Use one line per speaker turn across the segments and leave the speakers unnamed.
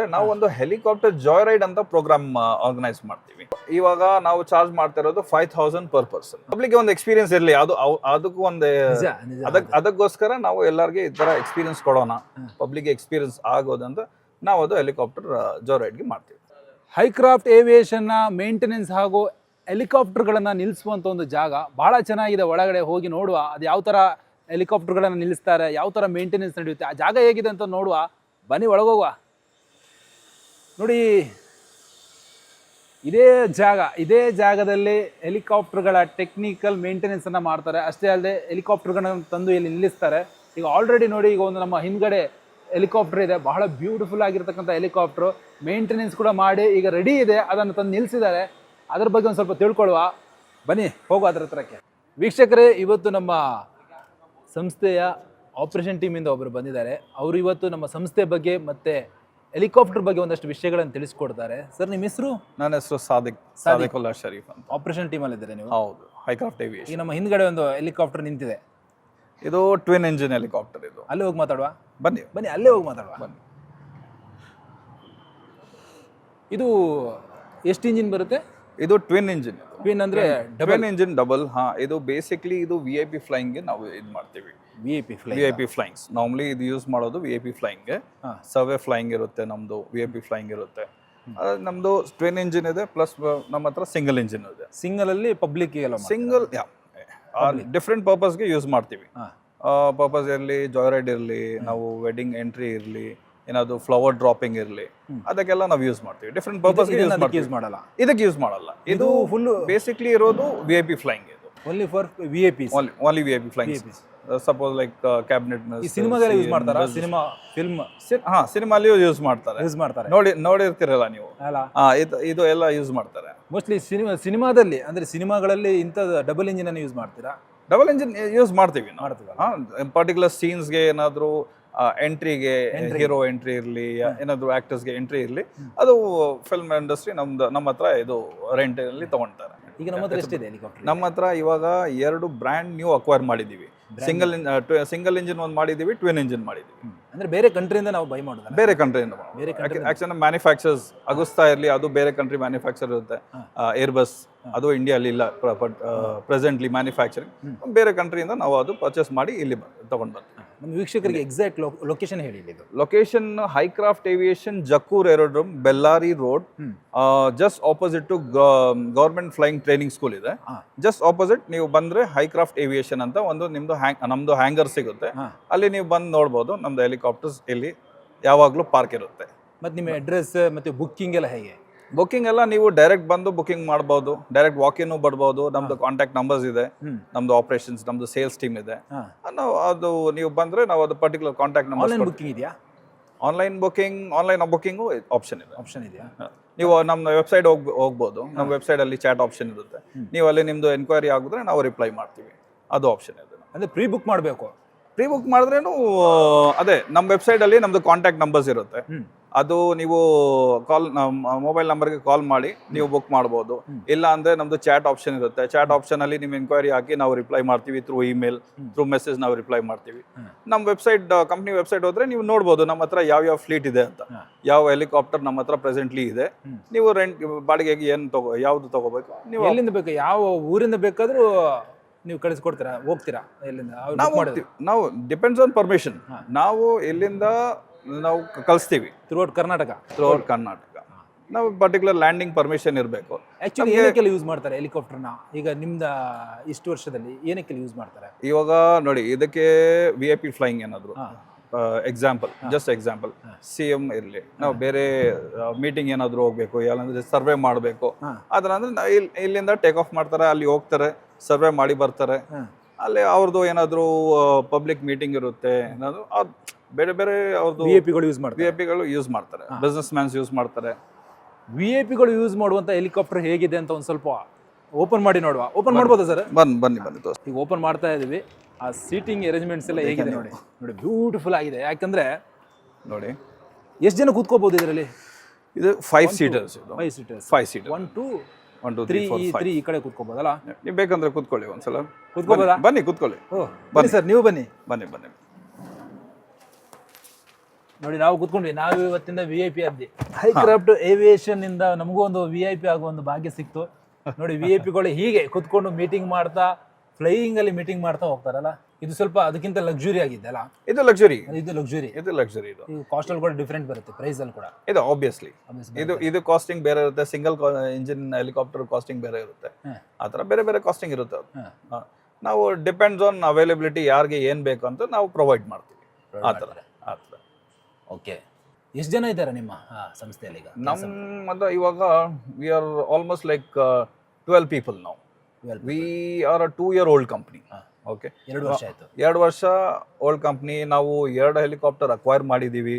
ನಾವು ಒಂದು helicopter Joy ride ಅಂತ ಪ್ರೋಗ್ರಾಮ್ ಆರ್ಗನೈಸ್ ಮಾಡ್ತೀವಿ. ಇವಾಗ ನಾವು ಚಾರ್ಜ್ ಮಾಡ್ತಾ ಇರೋದು 5,000 ಪರ್ ಪರ್ಸನ್. ಪಬ್ಲಿಕ್ ಒಂದು ಎಕ್ಸ್ಪೀರಿಯನ್ಸ್ ಇರಲಿ, ಅದಕ್ಕೂ ಒಂದು ಅದಕ್ಕೋಸ್ಕರ ನಾವು ಎಲ್ಲರಿಗೆ ಈ ತರ ಎಕ್ಸ್ಪೀರಿಯನ್ಸ್ ಕೊಡೋಣ, ಪಬ್ಲಿಕ್ ಎಕ್ಸ್ಪೀರಿಯನ್ಸ್ ಆಗೋದಂತ ನಾವು ಅದು ಹೆಲಿಕಾಪ್ಟರ್ ಜಾಯ್ ರೈಡ್ಗೆ ಮಾಡ್ತೀವಿ.
ಹೈಕ್ರಾಫ್ಟ್ ಏವಿಯೇಷನ್ನ ಮೇಂಟೆನೆನ್ಸ್ ಹಾಗೂ ಹೆಲಿಕಾಪ್ಟರ್ಗಳನ್ನು ನಿಲ್ಲಿಸುವಂಥ ಒಂದು ಜಾಗ ಭಾಳ ಚೆನ್ನಾಗಿದೆ. ಒಳಗಡೆ ಹೋಗಿ ನೋಡುವ, ಅದು ಯಾವ ಥರ ಹೆಲಿಕಾಪ್ಟರ್ಗಳನ್ನು ನಿಲ್ಲಿಸ್ತಾರೆ, ಯಾವ ಥರ ಮೇಂಟೆನೆನ್ಸ್ ನಡೆಯುತ್ತೆ, ಆ ಜಾಗ ಹೇಗಿದೆ ಅಂತ ನೋಡುವ. ಬನ್ನಿ ಒಳಗೋಗುವ. ನೋಡಿ, ಇದೇ ಜಾಗದಲ್ಲಿ ಹೆಲಿಕಾಪ್ಟರ್ಗಳ ಟೆಕ್ನಿಕಲ್ ಮೇಂಟೆನೆನ್ಸನ್ನು ಮಾಡ್ತಾರೆ. ಅಷ್ಟೇ ಅಲ್ಲದೆ ಹೆಲಿಕಾಪ್ಟರ್ಗಳನ್ನು ತಂದು ಇಲ್ಲಿ ನಿಲ್ಲಿಸ್ತಾರೆ. ಈಗ ಆಲ್ರೆಡಿ ನೋಡಿ, ಈಗ ಒಂದು ನಮ್ಮ ಹಿಂದ್ಗಡೆ ಹೆಲಿಕಾಪ್ಟರ್ ಇದೆ, ಬಹಳ ಬ್ಯೂಟಿಫುಲ್ ಆಗಿರ್ತಕ್ಕಂಥ ಹೆಲಿಕಾಪ್ಟ್ರು. ಮೇಂಟೆನೆನ್ಸ್ ಕೂಡ ಮಾಡಿ ಈಗ ರೆಡಿ ಇದೆ, ಅದನ್ನು ತಂದು ನಿಲ್ಲಿಸಿದ್ದಾರೆ. ಅದ್ರ ಬಗ್ಗೆ ಒಂದು ಸ್ವಲ್ಪ ತಿಳ್ಕೊಳ್ಳುವ. ಬನ್ನಿ ಹೋಗುವ ಅದರ ಹತ್ರಕ್ಕೆ. ವೀಕ್ಷಕರೇ, ಇವತ್ತು ನಮ್ಮ ಸಂಸ್ಥೆಯ ಆಪರೇಷನ್ ಟೀಮಿಂದ ಒಬ್ಬರು ಬಂದಿದ್ದಾರೆ. ಅವರು ಇವತ್ತು ನಮ್ಮ ಸಂಸ್ಥೆ ಬಗ್ಗೆ ಮತ್ತು ಹೆಲಿಕಾಪ್ಟರ್ ಬಗ್ಗೆ ಒಂದಷ್ಟು ವಿಷಯಗಳನ್ನು ತಿಳಿಸ್ಕೊಡ್ತಾರೆ. ಸರ್, ನಿಮ್ಮ ಹೆಸರು?
ನನ್ನ ಹೆಸರು ಸಾದಿಕುಲ್ಲಾ ಶರೀಫ್ ಅಂತ.
ಆಪರೇಷನ್ ಟೀಮಲ್ಲಿ ಇದ್ದಾರೆ ನೀವು?
ಹೌದು, ಹೈಕ್ರಾಫ್ಟ್ ಏವಿಯೇಷನ್.
ಈ ನಮ್ಮ ಹಿಂದ್ಗಡೆ ಒಂದು ಹೆಲಿಕಾಪ್ಟರ್ ನಿಂತಿದೆ,
ಇದು ಟ್ವಿನ್ ಇಂಜಿನ್ ಹೆಲಿಕಾಪ್ಟರ್. ಇದು
ಅಲ್ಲೇ ಹೋಗಿ ಮಾತಾಡುವ.
ಬನ್ನಿ
ಅಲ್ಲೇ ಹೋಗಿ ಮಾತಾಡುವ.
ಬನ್ನಿ.
ಇದು ಎಷ್ಟು ಇಂಜಿನ್ ಬರುತ್ತೆ?
ಇದು ಟ್ವಿನ್ ಇಂಜಿನ್.
ಟ್ವಿನ್ ಅಂದ್ರೆ
ಟ್ವಿನ್ ಇಂಜಿನ್ ಡಬಲ್. ಇದು ಬೇಸಿಕ್ಲಿ ಇದು VIP ಫ್ಲೈಯಿಂಗ್ಗೆ ನಾವು ಇದು ಮಾಡ್ತೀವಿ. VIP ಫ್ಲೈಯಿಂಗ್ಸ್ ನಾರ್ಮಲಿ ಇದು ಯೂಸ್ ಮಾಡೋದು VIP ಫ್ಲೈಯಿಂಗ್ಗೆ. ಸರ್ವೆ ಫ್ಲೈಯಿಂಗ್ ಇರುತ್ತೆ, ನಮ್ದು VIP ಫ್ಲೈಯಿಂಗ್ ಇರುತ್ತೆ. ನಮ್ದು ಟ್ವಿನ್ ಇಂಜಿನ್ ಇದೆ, ಪ್ಲಸ್ ನಮ್ಮ ಹತ್ರ ಸಿಂಗಲ್ ಇಂಜಿನ್ ಇದೆ.
ಸಿಂಗಲ್ ಅಲ್ಲಿ ಪಬ್ಲಿಕ್
ಸಿಂಗಲ್ ಡಿಫ್ರೆಂಟ್ ಪರ್ಪಸ್ಗೆ ಯೂಸ್ ಮಾಡ್ತೀವಿ. ಪರ್ಪಸ್ ಇರಲಿ, ಜಾಯ್ ರೈಡ್ ಇರಲಿ, ನಾವು ವೆಡ್ಡಿಂಗ್ ಎಂಟ್ರಿ ಇರಲಿ, ಏನಾದ್ರು ಫ್ಲವರ್ ಡ್ರಾಪಿಂಗ್ ಇರಲಿ, ಅದಕ್ಕೆಲ್ಲ ನಾವು ಯೂಸ್ ಮಾಡ್ತೀವಿ. ಡಿಫ್ರೆಂಟ್ ಪರ್ಪಸ್
ಯೂಸ್ ಮಾಡಲ್ಲ,
ಇದಕ್ಕೆ ಯೂಸ್ ಮಾಡಲ್ಲ. ಇದು ಫುಲ್ ಬೇಸಿಕ್ಲಿ ಇರೋದು VIP ಫ್ಲೈಯಿಂಗ್. ಇದು
only for VIPs,
only VIP flying. Suppose like cabinet
ಸಿನಿಮಾದಲ್ಲಿ ಯೂಸ್ ಮಾಡ್ತಾರಾ?
ಸಿನಿಮಾಲಿ ಯೂಸ್ ಮಾಡ್ತಾರೆ. ನೋಡಿರ್ತೀರಲ್ಲ ನೀವು, ಇದು ಎಲ್ಲ ಯೂಸ್ ಮಾಡ್ತಾರೆ
ಮೋಸ್ಟ್ಲಿ ಸಿನಿಮಾದಲ್ಲಿ. ಅಂದ್ರೆ ಸಿನಿಮಾಗಳಲ್ಲಿ ಇಂಥ ಡಬಲ್ ಇಂಜಿನ್ ಅನ್ನು ಯೂಸ್ ಮಾಡ್ತೀರಾ?
ಡಬಲ್ ಇಂಜಿನ್ ಯೂಸ್ ಮಾಡ್ತೀವಿ. ಪರ್ಟಿಕ್ಯುಲರ್ ಸೀನ್ಸ್ಗೆ ಏನಾದ್ರು ಎಂಟ್ರಿಗೆ, ಹೀರೋ ಎಂಟ್ರಿ ಇರಲಿ, ಏನಾದ್ರು ಆಕ್ಟರ್ಸ್ಗೆ ಎಂಟ್ರಿ ಇರಲಿ, ಅದು ಫಿಲ್ಮ್ ಇಂಡಸ್ಟ್ರಿ ನಮ್ಮ ಹತ್ರ ಇದು ರೆಂಟ್ ಅಲ್ಲಿ ತಗೊಂತಾರೆ.
ಈಗ ನಮ್ಮ ಹತ್ರ ಎಷ್ಟಿದೆ ಹೆಲಿಕಾಪ್ಟರ್?
ನಮ್ಮ ಹತ್ರ ಇವಾಗ 2 ಬ್ರ್ಯಾಂಡ್ ನ್ಯೂ ಅಕ್ವೈರ್ ಮಾಡಿದ್ದೀವಿ. ಸಿಂಗಲ್ ಇಂಜಿನ್ ಒಂದು ಮಾಡಿದ್ದೀವಿ, ಟ್ವಿನ್ ಇಂಜಿನ್ ಮಾಡಿದ್ದೀವಿ.
ಅಂದ್ರೆ ಬೇರೆ ಕಂಟ್ರಿಯಿಂದ ನಾವು ಬೈ ಮಾಡೋದು?
ಬೇರೆ ಕಂಟ್ರಿಯಿಂದ. ಆಕ್ಚುಲಿ ಮ್ಯಾನುಫ್ಯಾಕ್ಚರ್ಸ್ ಅಗುಸ್ತಾ ಇರಲಿ, ಅದು ಬೇರೆ ಕಂಟ್ರಿ ಮ್ಯಾನುಫ್ಯಾಕ್ಚರ್ ಇರುತ್ತೆ. ಏರ್ಬಸ್ ಅದು ಇಂಡಿಯಾಲಿ ಇಲ್ಲ ಪ್ರೆಸೆಂಟ್ಲಿ ಮ್ಯಾನುಫ್ಯಾಕ್ಚರಿಂಗ್. ಬೇರೆ ಕಂಟ್ರಿಯಿಂದ ನಾವು ಅದು ಪರ್ಚೇಸ್ ಮಾಡಿ ಇಲ್ಲಿ ತಗೊಂಡು ಬರ್ತೀವಿ.
ನಮ್ಮ ವೀಕ್ಷಕರಿಗೆ ಎಕ್ಸಾಕ್ಟ್ ಲೊಕೇಶನ್ ಹೇಳಿ.
Location Hicraft aviation, Jakkur aerodrome, Bellary road, just opposite to government flying training school ಇದೆ. ಜಸ್ಟ್ ಆಪೋಸಿಟ್ ನೀವು ಬಂದ್ರೆ ಹೈಕ್ರಾಫ್ಟ್ ಏವಿಯೇಷನ್ ಅಂತ ಒಂದು ನಮ್ದು ಹ್ಯಾಂಗರ್ ಸಿಗುತ್ತೆ. ಅಲ್ಲಿ ನೀವು ಬಂದು ನೋಡ್ಬೋದು. ನಮ್ದು ಹೆಲಿಕಾಪ್ಟರ್ಸ್ ಇಲ್ಲಿ ಯಾವಾಗಲೂ ಪಾರ್ಕ್ ಇರುತ್ತೆ.
ಮತ್ತೆ ನಿಮ್ಮ ಅಡ್ರೆಸ್ ಮತ್ತೆ ಬುಕ್ಕಿಂಗ್ ಎಲ್ಲ ಹೇಗೆ?
ಬುಕ್ಕಿಂಗ್ ಎಲ್ಲ ನೀವು ಡೈರೆಕ್ಟ್ ಬಂದು ಬುಕ್ಕಿಂಗ್ ಮಾಡ್ಬೋದು, ಡೈರೆಕ್ಟ್ ವಾಕ್-ಇನ್ ಬರ್ಬೋದು. ನಮ್ದು ಕಾಂಟ್ಯಾಕ್ಟ್ ನಂಬರ್ಸ್ ಇದೆ, ನಮ್ದು ಆಪರೇಷನ್ಸ್, ನಮ್ದು ಸೇಲ್ಸ್ ಟೀಮ್ ಇದೆ. ನಾವು ಅದು ನೀವು ಬಂದ್ರೆ ನಾವು ಅದು ಪರ್ಟಿಕ್ಯುಲರ್ ಕಾಂಟ್ಯಾಕ್ಟ್ ನಂಬರ್.
ಬುಕ್ಕಿಂಗ್ ಇದೆಯಾ? ಆನ್ಲೈನ್
ಬುಕ್ಕಿಂಗು ಆಪ್ಷನ್
ಇದೆಯಾ?
ನೀವು ನಮ್ಮ ವೆಬ್ಸೈಟ್ ಹೋಗ್ಬೋದು. ನಮ್ಮ ವೆಬ್ಸೈಟ್ ಅಲ್ಲಿ ಚಾಟ್ ಆಪ್ಷನ್ ಇರುತ್ತೆ. ನೀವು ಅಲ್ಲಿ ನಿಮ್ದು ಎನ್ಕ್ವೈರಿ ಆಗಿದ್ರೆ ನಾವು ರಿಪ್ಲೈ ಮಾಡ್ತೀವಿ. ಅದು ಆಪ್ಷನ್ ಇದೆ.
ಅಂದ್ರೆ ಪ್ರೀ ಬುಕ್ ಮಾಡಬೇಕು.
ಪ್ರೀ ಬುಕ್ ಮಾಡಿದ್ರೇನು ಅದೇ ನಮ್ಮ ವೆಬ್ಸೈಟ್ ಅಲ್ಲಿ ನಮ್ದು ಕಾಂಟ್ಯಾಕ್ಟ್ ನಂಬರ್ಸ್ ಇರುತ್ತೆ. ಅದು ನೀವು ಮೊಬೈಲ್ ನಂಬರ್ಗೆ ಕಾಲ್ ಮಾಡಿ ನೀವು ಬುಕ್ ಮಾಡ್ಬೋದು. ಇಲ್ಲ ಅಂದ್ರೆ ನಮ್ದು ಚಾಟ್ ಆಪ್ಷನ್ ಇರುತ್ತೆ. ಚಾಟ್ ಆಪ್ಷನ್ ಅಲ್ಲಿ ನಿಮ್ಮ ಎನ್ಕ್ವೈರಿ ಹಾಕಿ ನಾವು ರಿಪ್ಲೈ ಮಾಡ್ತೀವಿ. ಥ್ರೂ ಇಮೇಲ್, ಥ್ರೂ ಮೆಸೇಜ್ ನಾವು ರಿಪ್ಲೈ ಮಾಡ್ತೀವಿ. ನಮ್ಮ ವೆಬ್ಸೈಟ್, ಕಂಪ್ನಿ ವೆಬ್ಸೈಟ್ ಹೋದ್ರೆ ನೀವು ನೋಡ್ಬೋದು ನಮ್ಮ ಹತ್ರ ಯಾವ ಫ್ಲೀಟ್ ಇದೆ ಅಂತ, ಯಾವ ಹೆಲಿಕಾಪ್ಟರ್ ನಮ್ಮ ಹತ್ರ ಪ್ರೆಸೆಂಟ್ಲಿ ಇದೆ. ನೀವು ರೆಂಟ್ ಬಾಡಿಗೆಗೆ ಯಾವ್ದು ತಗೋಬೇಕು, ನೀವು
ಎಲ್ಲಿಂದ ಬೇಕು, ಯಾವ ಊರಿಂದ ಬೇಕಾದ್ರೂ ನೀವು ಕಳಿಸ್ಕೊಡ್ತೀರಾ? ಹೋಗ್ತೀರಾ ಎಲ್ಲಿಂದ?
ನಾವು ಡಿಪೆಂಡ್ಸ್ ಆನ್ ಪರ್ಮಿಷನ್. ನಾವು ಎಲ್ಲಿಂದ ನಾವು ಕಳಿಸ್ತೀವಿ.
ಥ್ರೂಔಟ್ ಕರ್ನಾಟಕ
ನಾವು ಪರ್ಟಿಕ್ಯುಲರ್ ಲ್ಯಾಂಡಿಂಗ್ ಪರ್ಮಿಷನ್ ಇರಬೇಕು.
ಆಕ್ಚುಲಿ ಏನಕ್ಕೆಲ್ಲ ಯೂಸ್ ಮಾಡ್ತಾರೆ ಹೆಲಿಕಾಪ್ಟರ್ನ? ಈಗ ನಿಮ್ದು ಇಷ್ಟು ವರ್ಷದಲ್ಲಿ ಏನಕ್ಕೆಲ್ಲ ಯೂಸ್ ಮಾಡ್ತಾರೆ?
ಇವಾಗ ನೋಡಿ, ಇದಕ್ಕೆ VIP ಫ್ಲೈಯಿಂಗ್ ಏನಾದ್ರು ಎಕ್ಸಾಂಪಲ್, ಜಸ್ಟ್ ಎಕ್ಸಾಂಪಲ್, CM ಇರಲಿ, ನಾವು ಬೇರೆ ಮೀಟಿಂಗ್ ಏನಾದ್ರು ಹೋಗ್ಬೇಕು, ಯಾರಂದ್ರೆ ಸರ್ವೆ ಮಾಡಬೇಕು, ಅದರ ಅಂದ್ರೆ ಇಲ್ಲಿಂದ ಟೇಕ್ ಆಫ್ ಮಾಡ್ತಾರೆ, ಅಲ್ಲಿ ಹೋಗ್ತಾರೆ, ಸರ್ವೆ ಮಾಡಿ ಬರ್ತಾರೆ. ಅಲ್ಲಿ ಅವ್ರದ್ದು ಏನಾದ್ರು ಪಬ್ಲಿಕ್ ಮೀಟಿಂಗ್ ಇರುತ್ತೆ, ಏನಾದ್ರು ಬೇರೆ ಬೇರೆ ಅವ್ರದ್ದು
VIP ಗಳು ಯೂಸ್ ಮಾಡ್ತಾರೆ,
ಬಿಸ್ನೆಸ್ ಮ್ಯಾನ್ಸ್ ಯೂಸ್ ಮಾಡ್ತಾರೆ.
VIP ಗಳು ಯೂಸ್ ಮಾಡುವಂತ ಹೆಲಿಕಾಪ್ಟರ್ ಹೇಗಿದೆ ಅಂತ ಒಂದು ಸ್ವಲ್ಪ ಓಪನ್ ಮಾಡಿ ನೋಡುವ. ಓಪನ್ ಮಾಡ್ಬೋದಾ ಸರ್?
ಬನ್ನಿ
ಈಗ ಓಪನ್ ಮಾಡ್ತಾ ಇದೀವಿ. ಆ ಸೀಟಿಂಗ್ ಅರೇಂಜ್ಮೆಂಟ್ಸ್ ಎಲ್ಲ ಹೇಗಿದೆ ನೋಡಿ. ಬ್ಯೂಟಿಫುಲ್ ಆಗಿದೆ. ಯಾಕಂದ್ರೆ ನೋಡಿ, ಎಷ್ಟು ಜನ ಕೂತ್ಕೋಬಹುದು ಇದರಲ್ಲಿ?
ಇದು 5 ಸೀಟರ್ಸ್. 5 ಸೀಟರ್
1 2 3 ಈ ಕಡೆ ಕೂತ್ಕೋಬಹುದಲ್ಲ?
ನೀವು ಬೇಕಂದ್ರೆ ಕೂತ್ಕೊಳ್ಳಿ, ಒಂದ್ಸಲ
ಕೂತ್ಕೋಬೋದಾ?
ಬನ್ನಿ ಕೂತ್ಕೊಳ್ಳಿ.
ಬನ್ನಿ ಸರ್, ನೀವು ಬನ್ನಿ. ನೋಡಿ ನಾವು ಕೂತ್ಕೊಂಡ್ವಿ, ನಾವು ಇವತ್ತಿಂದ VIP ಆದ್ವಿ. ಹೈಕ್ರಾಫ್ಟ್ ಏವಿಯೇಷನ್ ಇಂದ ನಮಗೂ ಒಂದು VIP ಆಗುವ ಒಂದು ಭಾಗ್ಯ ಸಿಕ್ತು. ನೋಡಿ VIP ಗಳು ಹೀಗೆ ಕೂತ್ಕೊಂಡು ಮೀಟಿಂಗ್ ಮಾಡ್ತಾ ಫ್ಲೈಯಿಂಗ್ ಅಲ್ಲಿ ಮೀಟಿಂಗ್ ಮಾಡ್ತಾ ಹೋಗ್ತಾರಲ್ಲ, ಇದು ಸ್ವಲ್ಪ ಅದಕ್ಕಿಂತ ಲಕ್ಸುರಿ ಆಗಿದೆ ಅಲ್ಲ.
ಇದು ಲಕ್ಸುರಿ,
ಇದು ಲಕ್ಸುರಿ,
ಇದು ಲಕ್ಸುರಿ. ಇದು
ಕಾಸ್ಟ್ ಅಲ್ಲಿ ಕೂಡ ಡಿಫ್ರೆಂಟ್ ಬರುತ್ತೆ, ಪ್ರೈಸ್ ಅಲ್ಲಿ ಕೂಡ.
ಇದು ಆಬ್ವಿಯಸ್ಲಿ ಇದು ಕಾಸ್ಟಿಂಗ್ ಬೇರೆ ಇರುತ್ತೆ, ಸಿಂಗಲ್ ಇಂಜಿನ್ ಹೆಲಿಕಾಪ್ಟರ್ ಕಾಸ್ಟಿಂಗ್ ಬೇರೆ ಇರುತ್ತೆ, ಆ ಥರ ಬೇರೆ ಬೇರೆ ಕಾಸ್ಟಿಂಗ್ ಇರುತ್ತೆ ಅದು. ನಾವು ಡಿಪೆಂಡ್ಸ್ ಆನ್ ಅವೈಲಬಿಲಿಟಿ, ಯಾರಿಗೆ ಏನು ಬೇಕು ಅಂತ ನಾವು ಪ್ರೊವೈಡ್ ಮಾಡ್ತೀವಿ ಆ ಥರ.
ಓಕೆ, ಎಷ್ಟು ಜನ ಇದ್ದಾರೆ ನಿಮ್ಮ ಸಂಸ್ಥೆಯಲ್ಲಿ ಈಗ?
ನಮ್ಮ ಇವಾಗ we are almost like 12 people ನಾವು. We are a 2-year-old company. Okay,
2 ವರ್ಷ ಆಯ್ತು.
2 ವರ್ಷ ಓಲ್ಡ್ ಕಂಪ್ನಿ. ನಾವು 2 ಹೆಲಿಕಾಪ್ಟರ್ ಅಕ್ವೈರ್ ಮಾಡಿದ್ದೀವಿ.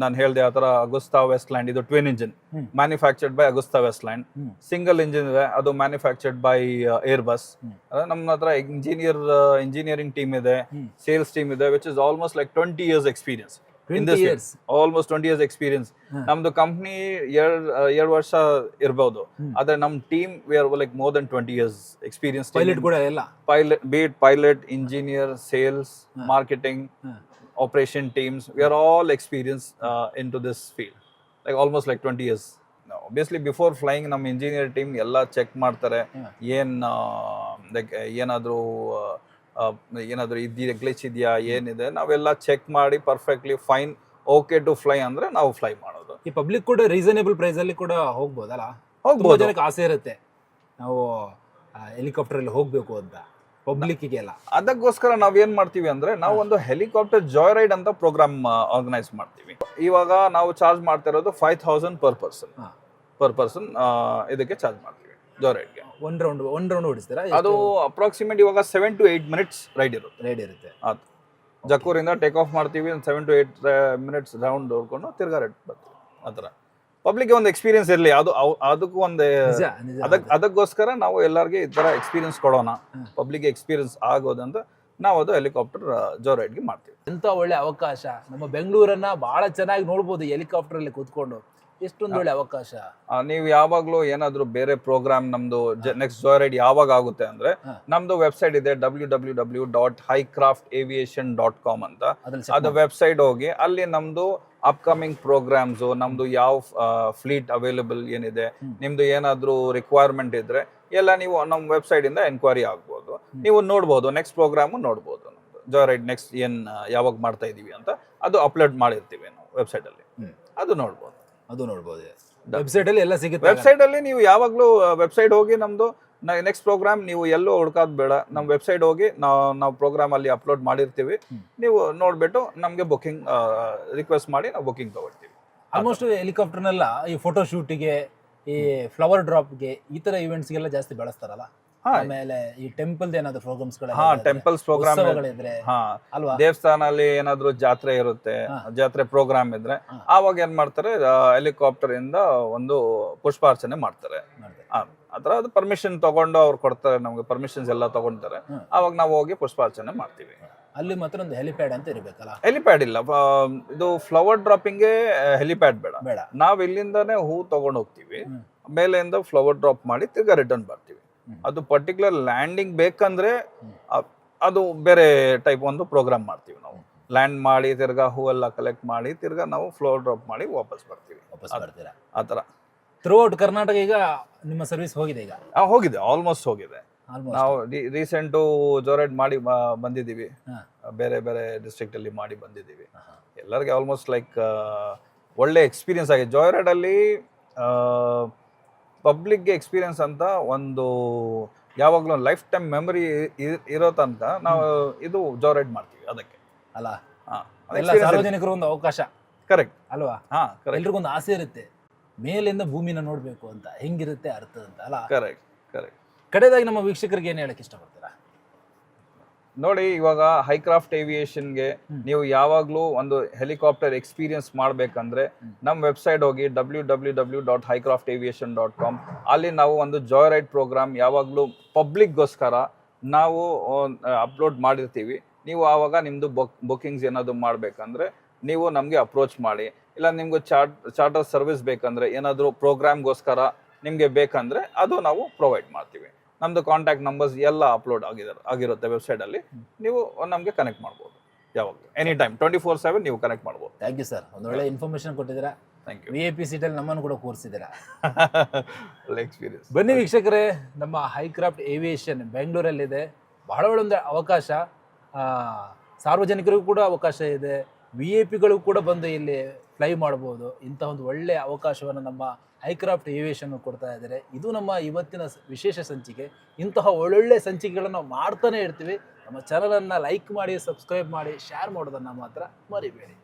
ನಾನು ಹೇಳಿದೆ ಆ ಥರ ಅಗುಸ್ತಾ ವೆಸ್ಟ್ಲ್ಯಾಂಡ್, ಇದು twin engine, manufactured by Agusta Westland. Single engine ಇದೆ, ಅದು ಮ್ಯಾನುಫ್ಯಾಕ್ಚರ್ಡ್ ಬೈ ಏರ್ಬಸ್. ನಮ್ಮ ಹತ್ರ ಇಂಜಿನಿಯರಿಂಗ್ ಟೀಮ್ ಇದೆ, ಸೇಲ್ಸ್ ಟೀಮ್ ಇದೆ, which is almost like 20 years experience. Almost 20 years experience. ನಮ್ದು ಕಂಪ್ನಿ 2 ವರ್ಷ ಇರ್ಬೋದು, ಆದ್ರೆ ನಮ್ team we are like more than 20 years experience.
Pilot ಕೂಡ ಎಲ್ಲ,
pilot, engineer, sales, marketing, operation teams, we are all experienced into this field, like almost like 20 years. Now, obviously before flying ನಮ್ಮ engineer team ಎಲ್ಲ check ಮಾಡ್ತಾರೆ, like ಏನಾದರೂ ಇದೆಯಾ, glitch ಇದೆಯಾ, ಏನಿದೆ, ನಾವೆಲ್ಲ ಚೆಕ್ ಮಾಡಿ perfectly fine okay to fly ಅಂದ್ರೆ ನಾವು ಫ್ಲೈ ಮಾಡೋದು.
ಈ ಪಬ್ಲಿಕ್ ಕೂಡ ರೀಸನೇಬಲ್ ಪ್ರೈಸ್ ಅಲ್ಲಿ ಕೂಡ ಹೋಗ್ಬೋದಲ್ಲ?
ಹೋಗ್ಬೋದು,
ಜನಕ್ಕೆ ಆಸೆ ಇರುತ್ತೆ ನಾವು ಹೆಲಿಕಾಪ್ಟರ್ ಅಲ್ಲಿ ಹೋಗ್ಬೇಕು ಅಂತ, ಪಬ್ಲಿಕ್ಗೆ ಎಲ್ಲ.
ಅದಕ್ಕೋಸ್ಕರ ನಾವ್ ಏನ್ ಮಾಡ್ತೀವಿ ಅಂದ್ರೆ, ನಾವು ಒಂದು ಹೆಲಿಕಾಪ್ಟರ್ ಜಾಯ್ ರೈಡ್ ಅಂತ ಪ್ರೋಗ್ರಾಮ್ ಆರ್ಗನೈಸ್ ಮಾಡ್ತೀವಿ. ಇವಾಗ ನಾವು ಚಾರ್ಜ್ ಮಾಡ್ತಾ ಇರೋದು 5,000 per person. ಇದಕ್ಕೆ ಚಾರ್ಜ್ ಮಾಡ್ತೀವಿ ಜಾಯ್ ರೈಡ್ಗೆ.
ಒನ್ ರೌಂಡ್ ಓಡಿಸ್ತೀರಾ?
ಅದು ಅಪ್ರಾಕ್ಸಿಮೇಟ್ ಇವಾಗ 7 to 8 minutes ರೈಡ್ ಇರುತ್ತೆ. ಅದು ಜಕ್ಕೂರಿಂದ ಟೇಕ್ ಆಫ್ ಮಾಡ್ತೀವಿ, 7 to 8 minutes ರೌಂಡ್ ಹೊಡ್ಕೊಂಡು ತಿರ್ಗಾ ರೈಡ್ ಬರ್ತೀವಿ. ಆ ಥರ ಪಬ್ಲಿಕ್ಗೆ ಒಂದು ಎಕ್ಸ್ಪೀರಿಯನ್ಸ್ ಇರಲಿ, ಅದಕ್ಕೂ ಒಂದು ಅದಕ್ಕೋಸ್ಕರ ನಾವು ಎಲ್ಲರಿಗೆ ಈ ಥರ ಎಕ್ಸ್ಪೀರಿಯನ್ಸ್ ಕೊಡೋಣ, ಪಬ್ಲಿಕ್ಗೆ ಎಕ್ಸ್ಪೀರಿಯನ್ಸ್ ಆಗೋದಂತ ನಾವು ಅದು ಹೆಲಿಕಾಪ್ಟರ್ ಜಾಯ್ ರೈಡ್ಗೆ ಮಾಡ್ತೀವಿ.
ಎಂತ ಒಳ್ಳೆ ಅವಕಾಶ, ನಮ್ಮ ಬೆಂಗಳೂರನ್ನ ಬಹಳ ಚೆನ್ನಾಗಿ ನೋಡ್ಬೋದು ಹೆಲಿಕಾಪ್ಟರ್ ಅಲ್ಲಿ ಕೂತ್ಕೊಂಡು. ಎಷ್ಟೊಂದು ಒಳ್ಳೆ ಅವಕಾಶ.
ನೀವು ಯಾವಾಗಲೂ ಏನಾದರೂ ಬೇರೆ ಪ್ರೋಗ್ರಾಮ್ ನಮ್ದು ನೆಕ್ಸ್ಟ್ ಜಾಯ್ ರೈಡ್ ಯಾವಾಗ ಆಗುತ್ತೆ ಅಂದ್ರೆ, ನಮ್ದು ವೆಬ್ಸೈಟ್ ಇದೆ www.highcraftaviation.com ಅಂತ. ಅದು ವೆಬ್ಸೈಟ್ ಹೋಗಿ ಅಲ್ಲಿ ನಮ್ದು ಅಪ್ಕಮಿಂಗ್ ಪ್ರೋಗ್ರಾಮ್ಸು, ನಮ್ದು ಯಾವ ಫ್ಲೀಟ್ ಅವೈಲೇಬಲ್ ಏನಿದೆ, ನಿಮ್ದು ಏನಾದರೂ ರಿಕ್ವೈರ್ಮೆಂಟ್ ಇದ್ರೆ ಎಲ್ಲ ನೀವು ನಮ್ಮ ವೆಬ್ಸೈಟ್ ಇಂದ ಎನ್ಕ್ವೈರಿ ಆಗ್ಬೋದು, ನೀವು ನೋಡ್ಬೋದು. ನೆಕ್ಸ್ಟ್ ಪ್ರೋಗ್ರಾಮು ನೋಡ್ಬೋದು, ನಮ್ದು ಜಾಯ್ ರೈಡ್ ನೆಕ್ಸ್ಟ್ ಯಾವಾಗ ಮಾಡ್ತಾ ಇದೀವಿ ಅಂತ ಅದು ಅಪ್ಲೋಡ್ ಮಾಡಿರ್ತೀವಿ ನಾವು ವೆಬ್ಸೈಟ್ ಅಲ್ಲಿ, ಅದು ನೋಡ್ಬೋದು.
ವೆಬ್ಸೈಟ್ ಅಲ್ಲಿ ಎಲ್ಲ ಸಿಗುತ್ತೆ.
ವೆಬ್ಸೈಟ್ ಅಲ್ಲಿ ನೀವು ಯಾವಾಗಲೂ ವೆಬ್ಸೈಟ್ ಹೋಗಿ ನಮ್ದು ನೆಕ್ಸ್ಟ್ ಪ್ರೋಗ್ರಾಮ್ ನೀವು ಎಲ್ಲೂ ಹುಡ್ಕೋದು ಬೇಡ, ನಮ್ಮ ವೆಬ್ಸೈಟ್ ಹೋಗಿ ನಾವು ಪ್ರೋಗ್ರಾಮ್ ಅಲ್ಲಿ ಅಪ್ಲೋಡ್ ಮಾಡಿರ್ತೀವಿ, ನೀವು ನೋಡ್ಬಿಟ್ಟು ನಮ್ಗೆ ಬುಕಿಂಗ್ ರಿಕ್ವೆಸ್ಟ್ ಮಾಡಿ ನಾವು ಬುಕಿಂಗ್ ತಗೊಳ್ತೀವಿ.
ಆಲ್ಮೋಸ್ಟ್ ಹೆಲಿಕಾಪ್ಟರ್ನೆಲ್ಲ ಈ ಫೋಟೋ ಶೂಟಿಗೆ, ಈ ಫ್ಲವರ್ ಡ್ರಾಪ್ಗೆ, ಈ ತರ ಇವೆಂಟ್ಸ್ಗೆಲ್ಲ ಜಾಸ್ತಿ ಬಳಸ್ತಾರಲ್ಲ. ಆಮೇಲೆ ಈ ಟೆಂಪಲ್ ಏನಾದ್ರು ಪ್ರೋಗ್ರಾಮ್ಸ್
ಟೆಂಪಲ್ಸ್ ಪ್ರೋಗ್ರಾಮ್
ಇದ್ರೆ
ಅಲ್ವಾ, ದೇವಸ್ಥಾನದಲ್ಲಿ ಏನಾದ್ರು ಜಾತ್ರೆ ಇರುತ್ತೆ, ಜಾತ್ರೆ ಪ್ರೋಗ್ರಾಮ್ ಇದ್ರೆ ಆವಾಗ ಏನ್ ಮಾಡ್ತಾರೆ, ಹೆಲಿಕಾಪ್ಟರ್ ಇಂದ ಒಂದು ಪುಷ್ಪಾರ್ಚನೆ ಮಾಡ್ತಾರೆ. ಆತರ ಅದು ಪರ್ಮಿಷನ್ ತಗೊಂಡು ಅವ್ರು ಕೊಡ್ತಾರೆ ನಮ್ಗೆ, ಪರ್ಮಿಷನ್ಸ್ ಎಲ್ಲ ತಗೊಂತಾರೆ, ಅವಾಗ ನಾವು ಹೋಗಿ ಪುಷ್ಪಾರ್ಚನೆ ಮಾಡ್ತೀವಿ.
ಅಲ್ಲಿ ಮಾತ್ರ ಒಂದು ಹೆಲಿಪ್ಯಾಡ್ ಅಂತ ಇರ್ಬೇಕಲ್ಲ?
ಹೆಲಿಪ್ಯಾಡ್ ಇಲ್ಲ, ಇದು ಫ್ಲವರ್ ಡ್ರಾಪಿಂಗ್ಗೆ ಹೆಲಿಪ್ಯಾಡ್ ಬೇಡ. ನಾವ್ ಇಲ್ಲಿಂದಾನೇ ಹೂ ತಗೊಂಡು ಹೋಗ್ತೀವಿ, ಮೇಲೆಯಿಂದ ಫ್ಲವರ್ ಡ್ರಾಪ್ ಮಾಡಿ ತಿರ್ಗಾ ರಿಟರ್ನ್ ಬರ್ತೀವಿ. ಅದು ಪರ್ಟಿಕ್ಯುಲರ್ ಲ್ಯಾಂಡಿಂಗ್ ಬೇಕಂದ್ರೆ ಅದು ಬೇರೆ ಟೈಪ್ ಒಂದು ಪ್ರೋಗ್ರಾಮ್ ಮಾಡ್ತೀವಿ. ನಾವು ಲ್ಯಾಂಡ್ ಮಾಡಿ ತಿರ್ಗಾ ಹೂ ಎಲ್ಲ ಕಲೆಕ್ಟ್ ಮಾಡಿ ತಿರ್ಗಾ ನಾವು ಫ್ಲವರ್ ಡ್ರಾಪ್ ಮಾಡಿ ವಾಪಸ್ ಬರ್ತೀವಿ. ಆ ಥರ
ಥ್ರೂ ಔಟ್ ಕರ್ನಾಟಕ ಈಗ ನಿಮ್ಮ ಸರ್ವಿಸ್ ಹೋಗಿದೆ? ಈಗ
ಹೋಗಿದೆ, ಆಲ್ಮೋಸ್ಟ್ ಹೋಗಿದೆ. ನಾವು ರೀಸೆಂಟು ಜಾಯ್ ರೈಡ್ ಮಾಡಿ ಬಂದಿದ್ದೀವಿ, ಬೇರೆ ಬೇರೆ ಡಿಸ್ಟ್ರಿಕ್ಟ್ ಅಲ್ಲಿ ಮಾಡಿ ಬಂದಿದ್ದೀವಿ. ಎಲ್ಲರಿಗೆ ಆಲ್ಮೋಸ್ಟ್ ಲೈಕ್ ಒಳ್ಳೆ ಎಕ್ಸ್ಪೀರಿಯನ್ಸ್ ಆಗಿದೆ. ಜಾಯ್ ರೈಡ್ ಅಲ್ಲಿ ಪಬ್ಲಿಕ್ಗೆ ಎಕ್ಸ್ಪೀರಿಯನ್ಸ್ ಅಂತ ಒಂದು ಯಾವಾಗಲೂ ಲೈಫ್ ಟೈಮ್ ಮೆಮರಿ ಇರೋ ತನಕ ನಾವು ಇದು ಜಾಯ್ ರೈಡ್ ಮಾಡ್ತೀವಿ. ಅದಕ್ಕೆ
ಅಲ್ಲ, ಸಾರ್ವಜನಿಕರು ಒಂದು ಅವಕಾಶ.
ಕರೆಕ್ಟ್
ಅಲ್ವಾ? ಎಲ್ರಿಗೊಂದು ಆಸೆ ಇರುತ್ತೆ ಮೇಲಿಂದ ಭೂಮಿನ ನೋಡ್ಬೇಕು ಅಂತ, ಹೆಂಗಿರುತ್ತೆ ಅರ್ಥ ಅಂತ ಅಲ್ಲ?
ಕರೆಕ್ಟ್.
ಕಡೆದಾಗಿ ನಮ್ಮ ವೀಕ್ಷಕರಿಗೆ ಏನ್ ಹೇಳಕ್ ಇಷ್ಟಪಡ್ತೀರಾ?
ನೋಡಿ, ಇವಾಗ ಹೈಕ್ರಾಫ್ಟ್ ಏವಿಯೇಷನ್ಗೆ ನೀವು ಯಾವಾಗಲೂ ಒಂದು ಹೆಲಿಕಾಪ್ಟರ್ ಎಕ್ಸ್ಪೀರಿಯನ್ಸ್ ಮಾಡಬೇಕಂದ್ರೆ ನಮ್ಮ ವೆಬ್ಸೈಟ್ ಹೋಗಿ www.highcraftaviation.com. ಅಲ್ಲಿ ನಾವು ಒಂದು ಜಾಯ್ ರೈಡ್ ಪ್ರೋಗ್ರಾಮ್ ಯಾವಾಗಲೂ ಪಬ್ಲಿಕ್ಗೋಸ್ಕರ ನಾವು ಅಪ್ಲೋಡ್ ಮಾಡಿರ್ತೀವಿ. ನೀವು ಆವಾಗ ನಿಮ್ಮದು ಬುಕಿಂಗ್ಸ್ ಏನಾದರೂ ಮಾಡಬೇಕಂದ್ರೆ ನೀವು ನಮಗೆ ಅಪ್ರೋಚ್ ಮಾಡಿ. ಇಲ್ಲ ನಿಮ್ಗೆ ಚಾರ್ಟರ್ ಸರ್ವಿಸ್ ಬೇಕಂದ್ರೆ, ಏನಾದರೂ ಪ್ರೋಗ್ರಾಮ್ಗೋಸ್ಕರ ನಿಮಗೆ ಬೇಕಂದ್ರೆ ಅದು ನಾವು ಪ್ರೊವೈಡ್ ಮಾಡ್ತೀವಿ. ನಮ್ಮದು ಕಾಂಟ್ಯಾಕ್ಟ್ ನಂಬರ್ಸ್ ಎಲ್ಲ ಅಪ್ಲೋಡ್ ಆಗಿರುತ್ತೆ ವೆಬ್ಸೈಟಲ್ಲಿ, ನೀವು ನಮಗೆ ಕನೆಕ್ಟ್ ಮಾಡ್ಬೋದು. ಯಾವಾಗ ಎನಿ ಟೈಮ್ 24/7 ನೀವು ಕನೆಕ್ಟ್ ಮಾಡ್ಬೋದು.
ಥ್ಯಾಂಕ್ ಯು ಸರ್, ಒಂದು ಒಳ್ಳೆ ಇನ್ಫಾರ್ಮೇಶನ್ ಕೊಟ್ಟಿದ್ದೀರಾ.
Thank you.
VIP ಸೀಟಲ್ಲಿ ನಮ್ಮನ್ನು ಕೂಡ ಕೂರಿಸಿದ್ದೀರಾ.
ಒಳ್ಳೆ ಎಕ್ಸ್ಪೀರಿಯನ್ಸ್.
ಬನ್ನಿ ವೀಕ್ಷಕರೇ, ನಮ್ಮ ಹೈಕ್ರಾಫ್ಟ್ ಏವಿಯೇಷನ್ ಬೆಂಗಳೂರಲ್ಲಿದೆ. ಬಹಳ ಒಳ್ಳೆ ಅವಕಾಶ, ಸಾರ್ವಜನಿಕರಿಗೂ ಕೂಡ ಅವಕಾಶ ಇದೆ, VIP ಗಳು ಕೂಡ ಬಂದು ಇಲ್ಲಿ ಫ್ಲೈ ಮಾಡ್ಬೋದು. ಇಂಥ ಒಂದು ಒಳ್ಳೆಯ ಅವಕಾಶವನ್ನು ನಮ್ಮ ಹೈಕ್ರಾಫ್ಟ್ ಏವಿಯೇಷನ್ ಕೊಡ್ತಾ ಇದ್ದಾರೆ. ಇದು ನಮ್ಮ ಇವತ್ತಿನ ವಿಶೇಷ ಸಂಚಿಕೆ. ಇಂತಹ ಒಳ್ಳೊಳ್ಳೆ ಸಂಚಿಕೆಗಳನ್ನು ನಾವು ಮಾಡ್ತಾನೆ ಇರ್ತೀವಿ. ನಮ್ಮ ಚಾನಲನ್ನು ಲೈಕ್ ಮಾಡಿ, ಸಬ್ಸ್ಕ್ರೈಬ್ ಮಾಡಿ, ಶೇರ್ ಮಾಡೋದನ್ನು ಮಾತ್ರ ಮರಿಬೇಡಿ.